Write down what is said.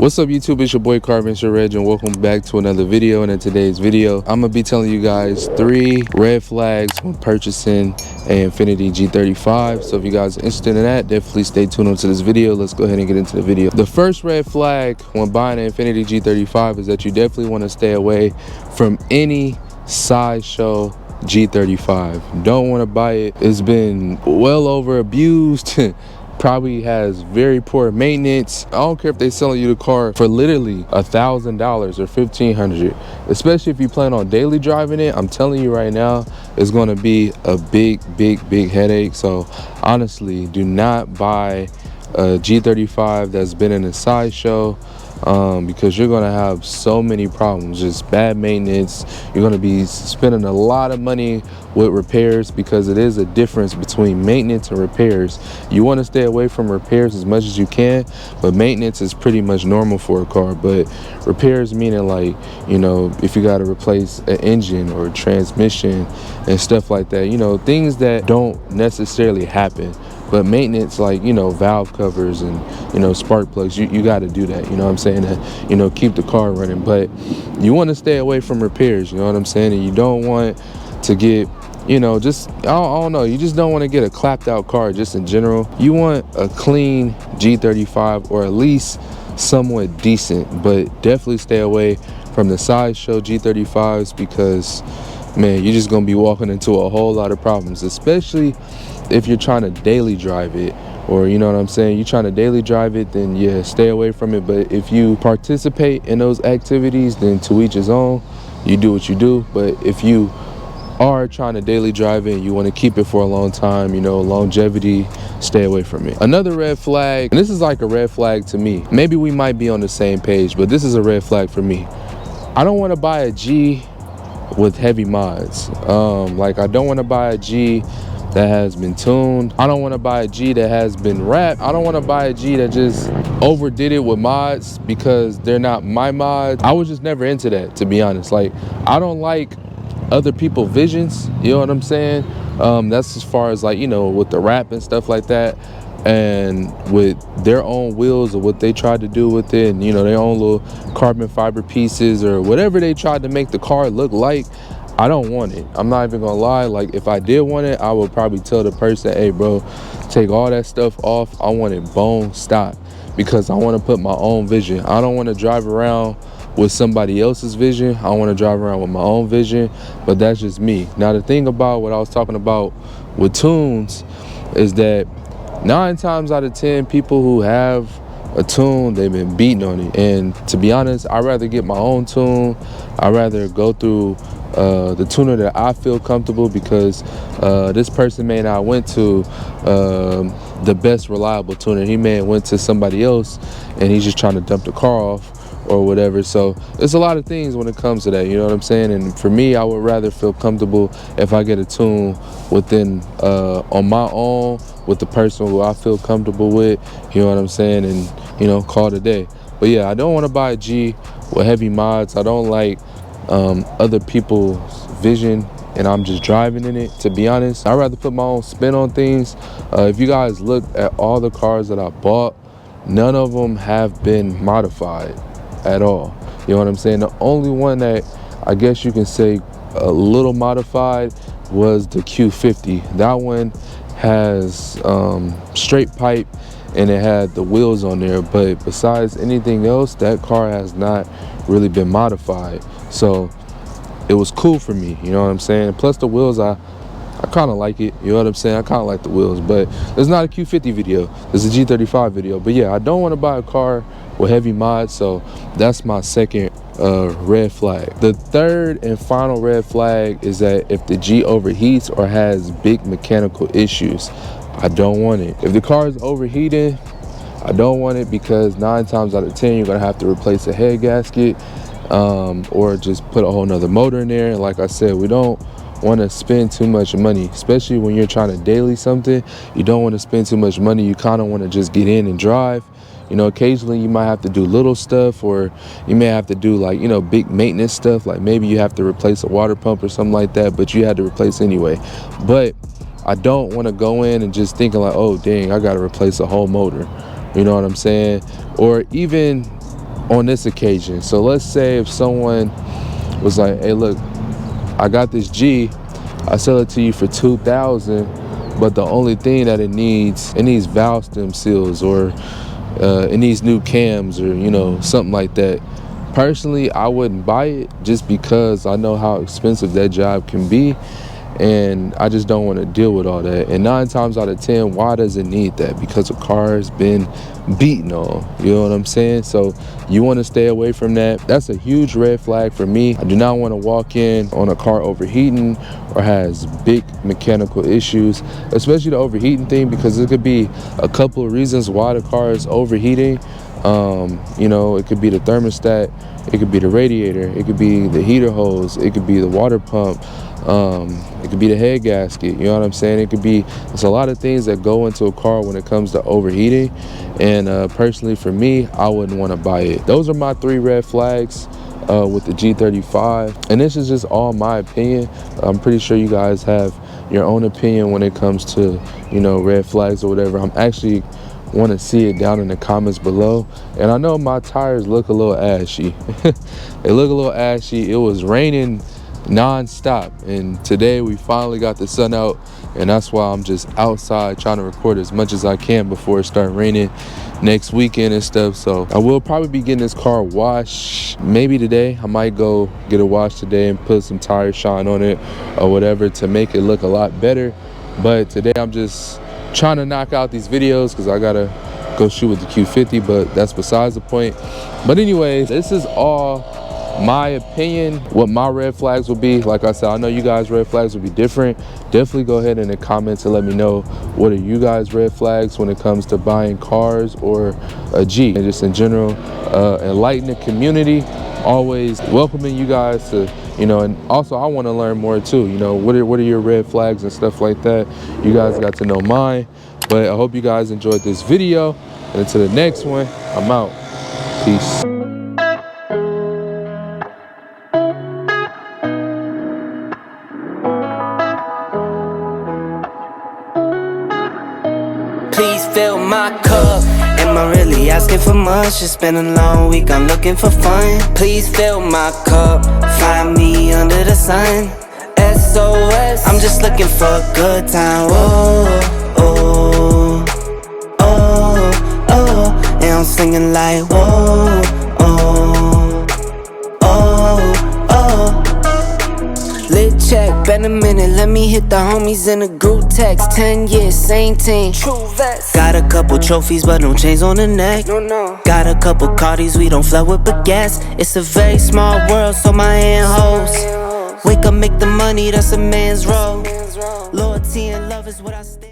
What's up YouTube, it's your boy Carvin Reg and welcome back to another video. And in today's video I'm gonna be telling you guys 3 red flags when purchasing an Infiniti G35. So if you guys are interested in that, definitely stay tuned onto this video. Let's go ahead and get into the video. The first red flag when buying an Infiniti G35 is that you definitely want to stay away from any sideshow G35. Don't want to buy it. It's been well over abused. Probably has very poor maintenance. I don't care if they're selling you the car for literally $1,000 or $1,500, especially if you plan on daily driving it. I'm telling you right now, it's going to be a big headache. So honestly, do not buy a G35 that's been in a sideshow, because you're going to have so many problems. Just bad maintenance. You're going to be spending a lot of money with repairs, because it is a difference between maintenance and repairs. You want to stay away from repairs as much as you can, but maintenance is pretty much normal for a car. But repairs meaning, like, you know, if you got to replace an engine or a transmission and stuff like that, you know, things that don't necessarily happen. But maintenance, like, you know, valve covers and, you know, spark plugs, you got to do that, you know what I'm saying, to, you know, keep the car running. But you want to stay away from repairs, you know what I'm saying, and you don't want to get, you know, just, I don't know, you just don't want to get a clapped out car just in general. You want a clean G35, or at least somewhat decent, but definitely stay away from the sideshow G35s, because, man, you're just going to be walking into a whole lot of problems, especially if you're trying to daily drive it. Or, you know what I'm saying, you're trying to daily drive it, then yeah, stay away from it. But if you participate in those activities, then to each his own, you do what you do. But if you are trying to daily drive it and you want to keep it for a long time, you know, longevity, stay away from it. Another red flag, and this is like a red flag to me, maybe we might be on the same page, but this is a red flag for me. I don't want to buy a G with heavy mods. Like, I don't want to buy a G that has been tuned. I don't want to buy a G that has been wrapped. I don't want to buy a G that just overdid it with mods, because they're not my mods. I was just never into that, to be honest. Like, I don't like other people's visions, you know what I'm saying? That's as far as, like, you know, with the wrap and stuff like that, and with their own wheels or what they tried to do with it, and, you know, their own little carbon fiber pieces or whatever they tried to make the car look like. I don't want it. I'm not even gonna lie. Like, if I did want it, I would probably tell the person, hey bro, take all that stuff off. I want it bone stock, because I want to put my own vision. I don't want to drive around with somebody else's vision. I want to drive around with my own vision. But that's just me. Now, the thing about what I was talking about with tunes is that 9 times out of 10 people who have a tune, they've been beating on it. And to be honest, I'd rather get my own tune. I'd rather go through the tuner that I feel comfortable, because this person may not went to the best reliable tuner. He may have went to somebody else and he's just trying to dump the car off or whatever. So there's a lot of things when it comes to that, you know what I'm saying? And for me, I would rather feel comfortable if I get a tune within on my own with the person who I feel comfortable with, you know what I'm saying, and, you know, call it a day. But yeah, I don't want to buy a G with heavy mods. I don't like other people's vision and I'm just driving in it, to be honest. I'd rather put my own spin on things. If you guys look at all the cars that I bought, none of them have been modified at all, you know what I'm saying? The only one that I guess you can say a little modified was the Q50. That one has straight pipe and it had the wheels on there, but besides anything else, that car has not really been modified. So it was cool for me, you know what I'm saying? Plus the wheels, I kind of like it, you know what I'm saying? I kind of like the wheels. But there's not a Q50 video, there's a G35 video. But yeah, I don't want to buy a car with heavy mods, so that's my second red flag. The third and final red flag is that if the G overheats or has big mechanical issues, I don't want it. If the car is overheating, I don't want it, because 9 times out of 10 you're gonna have to replace a head gasket, or just put a whole nother motor in there. And like I said, we don't want to spend too much money, especially when you're trying to daily something. You don't want to spend too much money. You kind of want to just get in and drive. You know, occasionally you might have to do little stuff, or you may have to do, like, you know, big maintenance stuff, like maybe you have to replace a water pump or something like that, but you had to replace anyway. But I don't want to go in and just thinking like, oh dang, I got to replace a whole motor, you know what I'm saying? Or even on this occasion. So let's say if someone was like, hey, look, I got this G, I sell it to you for $2,000, but the only thing that it needs valve stem seals, or it needs new cams, or something like that. Personally, I wouldn't buy it, just because I know how expensive that job can be, and I just don't want to deal with all that. And 9 times out of 10, why does it need that? Because the car has been beaten on, you know what I'm saying? So you want to stay away from that. That's a huge red flag for me. I do not want to walk in on a car overheating or has big mechanical issues, especially the overheating thing, because it could be a couple of reasons why the car is overheating. It could be the thermostat, it could be the radiator, it could be the heater hose, it could be the water pump, it could be the head gasket, you know what I'm saying? It's a lot of things that go into a car when it comes to overheating, and personally for me, I wouldn't want to buy it. Those are my 3 red flags with the G35, and this is just all my opinion. I'm pretty sure you guys have your own opinion when it comes to red flags or whatever. I'm actually want to see it down in the comments below. And I know my tires look a little ashy. They look a little ashy. It was raining non-stop, and today we finally got the sun out, and that's why I'm just outside trying to record as much as I can before it starts raining next weekend and stuff. So I will probably be getting this car washed maybe today. I might go get it washed today and put some tire shine on it or whatever to make it look a lot better. But today I'm just trying to knock out these videos because I gotta go shoot with the Q50, but that's besides the point. But anyways, this is all my opinion, what my red flags will be. Like I said, I know you guys' red flags will be different. Definitely go ahead in the comments and let me know, what are you guys' red flags when it comes to buying cars or a G, and just in general. Enlighten the community, always welcoming you guys to, and also I want to learn more too. What are your red flags and stuff like that. You guys got to know mine. But I hope you guys enjoyed this video, and until the next one, I'm out. Peace. Please fill my cup. Am I really asking for much? It's been a long week, I'm looking for fun. Please fill my cup. Find me under the sun. SOS, I'm just looking for a good time. Oh, oh, oh, oh. And I'm singing like whoa, oh, oh, oh. Lit check, been a minute, let me hit the homies in a group text. 10 years, same team. True vest. Got a couple trophies, but no chains on the neck. No. Got a couple Cardis, we don't flood with baguettes. It's a very small world, so my hand holds. Wake up, make the money, that's a man's role. Loyalty and love is what I stand.